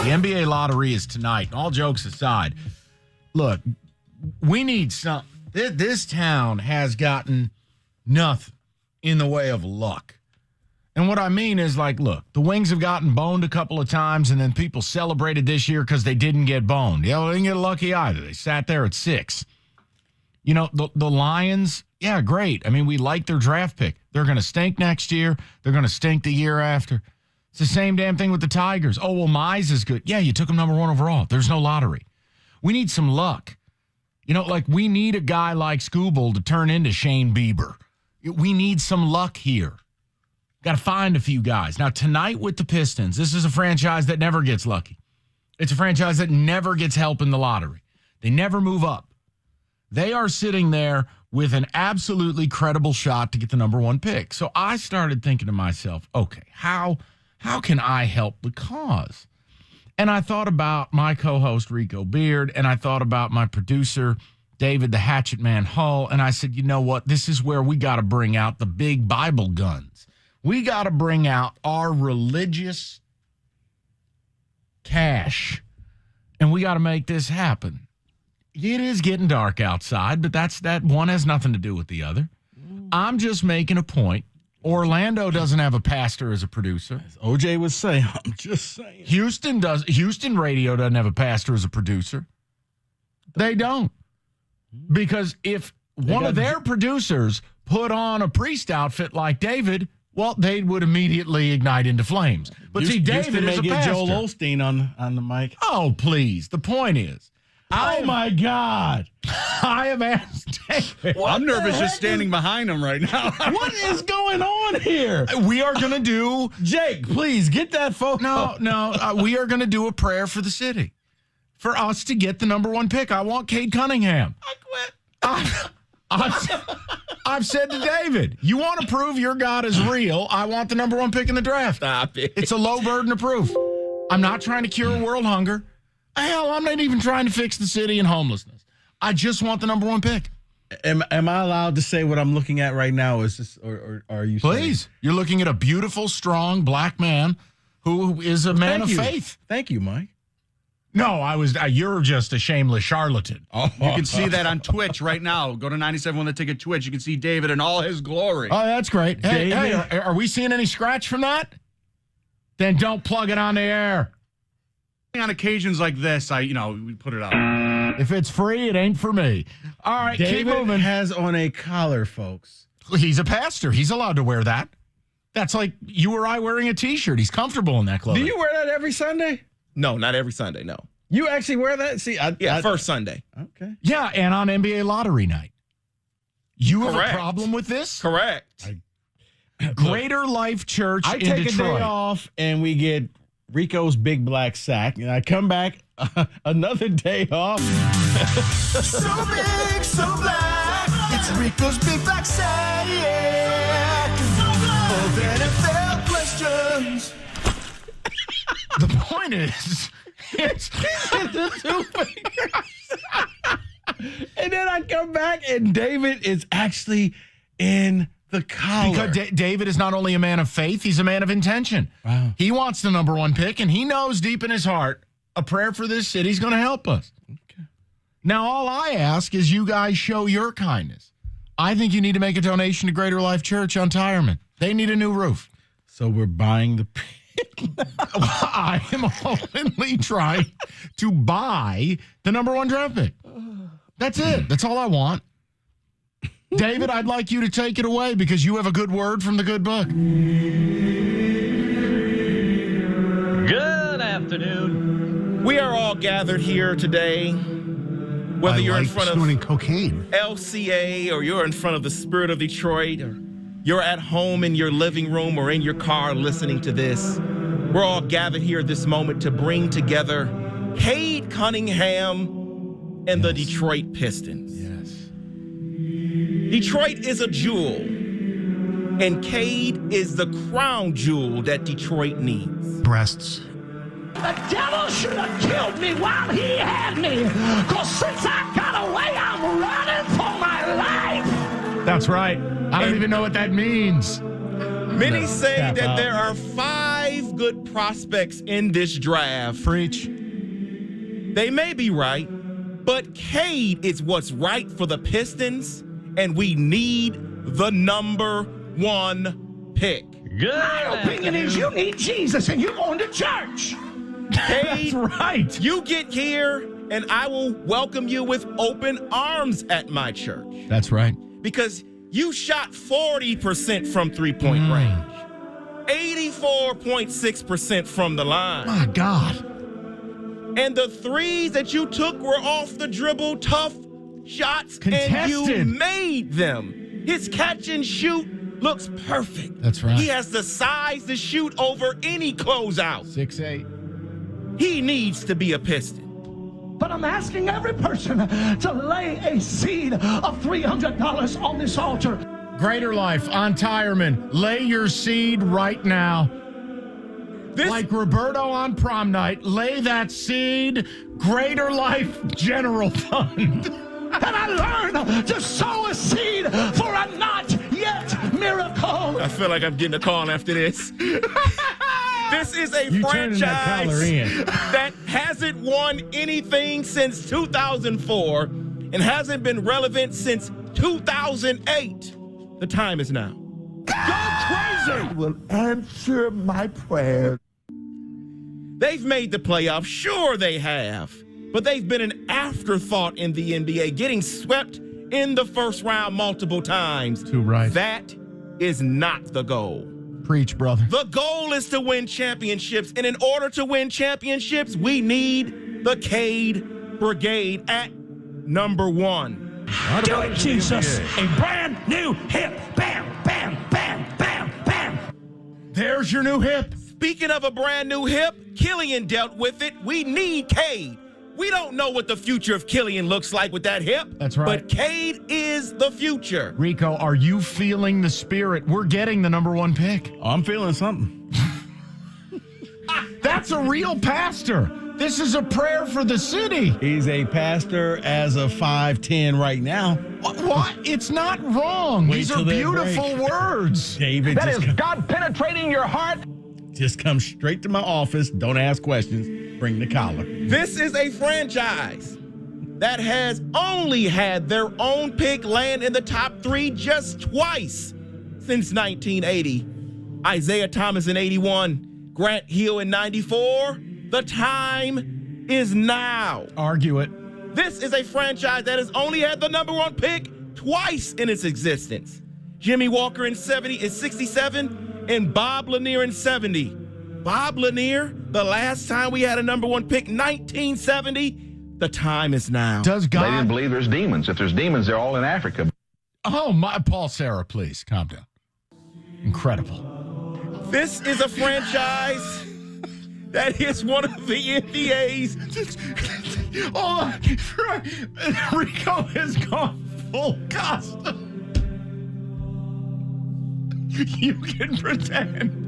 The NBA lottery is tonight. All jokes aside, look, we need something. This town has gotten nothing in the way of luck. And what I mean is, like, look, the Wings have gotten boned a couple of times, and then people celebrated this year because they didn't get boned. Yeah, well, they didn't get lucky either. They sat there at 6. You know, the Lions, yeah, great. I mean, we like their draft pick. They're going to stink next year. They're going to stink the year after. It's the same damn thing with the Tigers. Oh, well, Mize is good. Yeah, you took him number 1 overall. There's no lottery. We need some luck. You know, like, we need a guy like Scooble to turn into Shane Bieber. We need some luck here. Got to find a few guys. Now, tonight with the Pistons, this is a franchise that never gets lucky. It's a franchise that never gets help in the lottery. They never move up. They are sitting there with an absolutely credible shot to get the number 1 pick. So I started thinking to myself, okay, how can I help the cause? And I thought about my co-host, Rico Beard, and I thought about my producer, David the Hatchet Man Hull, and I said, you know what? This is where we got to bring out the big Bible guns. We got to bring out our religious cash, and we got to make this happen. It is getting dark outside, but that one has nothing to do with the other. I'm just making a point. Orlando doesn't have a pastor as a producer. As OJ would say, I'm just saying. Houston radio doesn't have a pastor as a producer. They don't. Because if one of their producers put on a priest outfit like David, well, they would immediately ignite into flames. But see, David is a pastor. Joel Osteen on the mic. Oh, please. The point is, oh, my God. I have asked David. I'm nervous just standing behind him right now. What is going on here? We are going to do... Jake, please, get that photo. No. We are going to do a prayer for the city. For us to get the number 1 pick. I want Cade Cunningham. I quit. I've said to David, you want to prove your God is real, I want the number 1 pick in the draft. Stop it. It's a low burden of proof. I'm not trying to cure world hunger. Hell, I'm not even trying to fix the city and homelessness. I just want the number 1 pick. Am I allowed to say what I'm looking at right now? Is this, or are you? Please. Saying? You're looking at a beautiful, strong black man who is a man of faith. Thank you, Mike. No, you're just a shameless charlatan. Oh. You can see that on Twitch right now. Go to 97 The Ticket Twitch. You can see David in all his glory. Oh, that's great. Hey, are we seeing any scratch from that? Then don't plug it on the air. On occasions like this, we put it out. If it's free, it ain't for me. All right, David keep moving. Has on a collar, folks. He's a pastor. He's allowed to wear that. That's like you or I wearing a T-shirt. He's comfortable in that clothing. Do you wear that every Sunday? No, not every Sunday, no. You actually wear that? See, first Sunday. Okay. Yeah, and on NBA lottery night. You have Correct. a problem with this? Correct. Greater Life Church in Detroit. I take Detroit. a day off, and we get Rico's big black sack, and I come back another day off. So big, so black. It's Rico's big black sack. Of NFL questions. The point is, it's the 2 fingers. And then I come back, and David is actually in the collar. Because David is not only a man of faith, he's a man of intention. Wow. He wants the number 1 pick, and he knows deep in his heart a prayer for this city is going to help us. Okay. Now, all I ask is you guys show your kindness. I think you need to make a donation to Greater Life Church on Tireman. They need a new roof. So we're buying the pick. I am openly trying to buy the number 1 draft pick. That's it. That's all I want. David, I'd like you to take it away because you have a good word from the good book. Good afternoon. We are all gathered here today, whether you're in front of cocaine, LCA, or you're in front of the Spirit of Detroit, or you're at home in your living room or in your car listening to this. We're all gathered here at this moment to bring together Cade Cunningham and the Detroit Pistons. Yes. Detroit is a jewel, and Cade is the crown jewel that Detroit needs. breasts. The devil should have killed me while he had me. Because since I got away, I'm running for my life. That's right. I don't even know what that means. Many say that there are 5 good prospects in this draft. Preach. They may be right, but Cade is what's right for the Pistons, and we need the number 1 pick. My opinion is you need Jesus and you're going to church. Cade, That's right. you get here, and I will welcome you with open arms at my church. That's right. Because you shot 40% from three-point range, 84.6% from the line. My God. And the threes that you took were off the dribble, tough shots, Contested. and you made them. His catch and shoot looks perfect. That's right. He has the size to shoot over any closeout. 6'8". He needs to be a Piston. But I'm asking every person to lay a seed of $300 on this altar. Greater Life on Tireman. Lay your seed right now. This, Like Roberto on prom night, lay that seed. Greater Life General Fund. And I learned to sow a seed for a not yet miracle. I feel like I'm getting a call after this. This is a You turning that collar franchise in. that hasn't won anything since 2004 and hasn't been relevant since 2008. The time is now. Will answer my prayer. They've made the playoffs. Sure, they have. But they've been an afterthought in the NBA, getting swept in the first round multiple times. Too right. That is not the goal. Preach, brother. The goal is to win championships. And in order to win championships, we need the Cade Brigade at number 1. Do it, Jesus. A brand new hip. Bam, bam, bam, bam, bam. There's your new hip. Speaking of a brand new hip, Killian dealt with it. We need Cade. We don't know what the future of Killian looks like with that hip. That's right. But Cade is the future. Rico, are you feeling the spirit? We're getting the number 1 pick. Oh, I'm feeling something. That's a real pastor. This is a prayer for the city. He's a pastor as a 5'10" right now. What? It's not wrong. Wait These till are they beautiful break. words. David That just is God penetrating your heart. Just come straight to my office. Don't ask questions. Bring the collar. This is a franchise that has only had their own pick land in the top 3 just twice since 1980. Isaiah Thomas in 81, Grant Hill in 94. The time is now. Argue it. This is a franchise that has only had the number 1 pick twice in its existence. Jimmy Walker in 67 and Bob Lanier in 70. Bob Lanier, the last time we had a number 1 pick, 1970. The time is now. Does They didn't God? believe there's demons. If there's demons, they're all in Africa. Oh, my. Paul Sarah, please calm down. Incredible. This is a franchise that is one of the NBA's. Oh, Rico has gone full custom. You can pretend.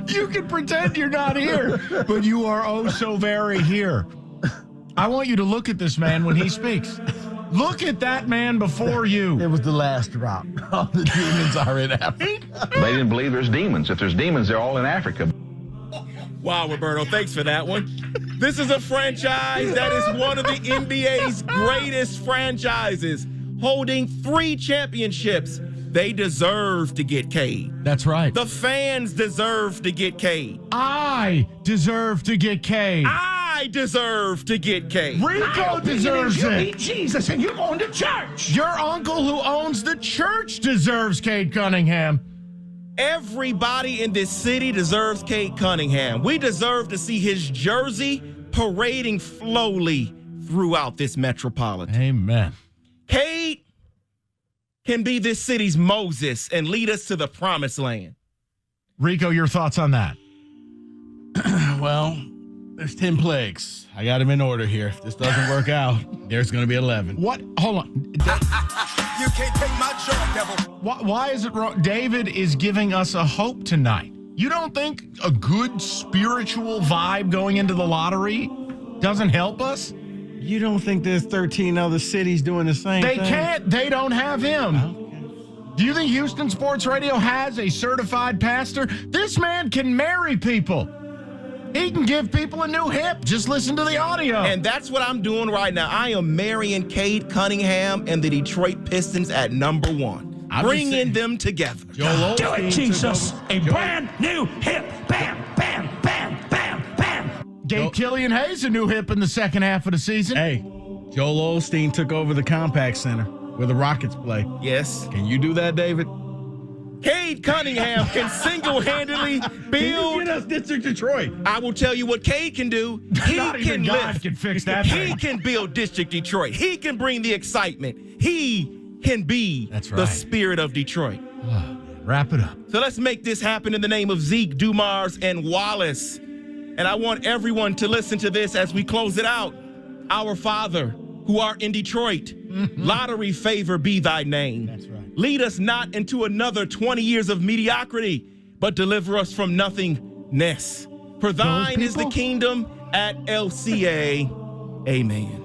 You can pretend you're not here, but you are oh so very here. I want you to look at this man when he speaks. Look at that man before you. It was the last drop. All the demons are in Africa. They didn't believe there's demons. If there's demons, they're all in Africa. Wow, Roberto, thanks for that one. This is a franchise that is one of the NBA's greatest franchises, holding 3 championships. They deserve to get Cade. That's right. The fans deserve to get Cade. I deserve to get Cade. I deserve to get Cade. Rico deserves You it. need Jesus and you're going to church. Your uncle who owns the church deserves Cade Cunningham. Everybody in this city deserves Cade Cunningham. We deserve to see his jersey parading slowly throughout this metropolitan. Amen. Cade can be this city's Moses and lead us to the promised land. Rico, your thoughts on that? Well, there's 10 plagues. I got them in order here. If this doesn't work out, there's going to be 11. What? Hold on. You can't take my joy, devil. Why is it wrong? David is giving us a hope tonight. You don't think a good spiritual vibe going into the lottery doesn't help us? You don't think there's 13 other cities doing the same They thing? can't. They don't have him. Okay. Do you think Houston Sports Radio has a certified pastor? This man can marry people. He can give people a new hip. Just listen to the audio. And that's what I'm doing right now. I am marrying Cade Cunningham and the Detroit Pistons at number 1. Bringing them together. Do it, Jesus. A brand new hip. Bam, bam, bam, bam, bam. Gave Killian Hayes a new hip in the second half of the season. Hey, Joel Osteen took over the Compact Center where the Rockets play. Yes. Can you do that, David? Cade Cunningham can single-handedly build. Get us District Detroit. I will tell you what Cade can do. He Not even can God lift. can fix that He thing. can build District Detroit. He can bring the excitement. He can be That's the right. spirit of Detroit. Wrap it up. So let's make this happen in the name of Zeke, Dumars, and Wallace. And I want everyone to listen to this as we close it out. Our Father, who art in Detroit, lottery favor be thy name. That's right. Lead us not into another 20 years of mediocrity, but deliver us from nothingness. For thine is the people? kingdom at LCA. Amen.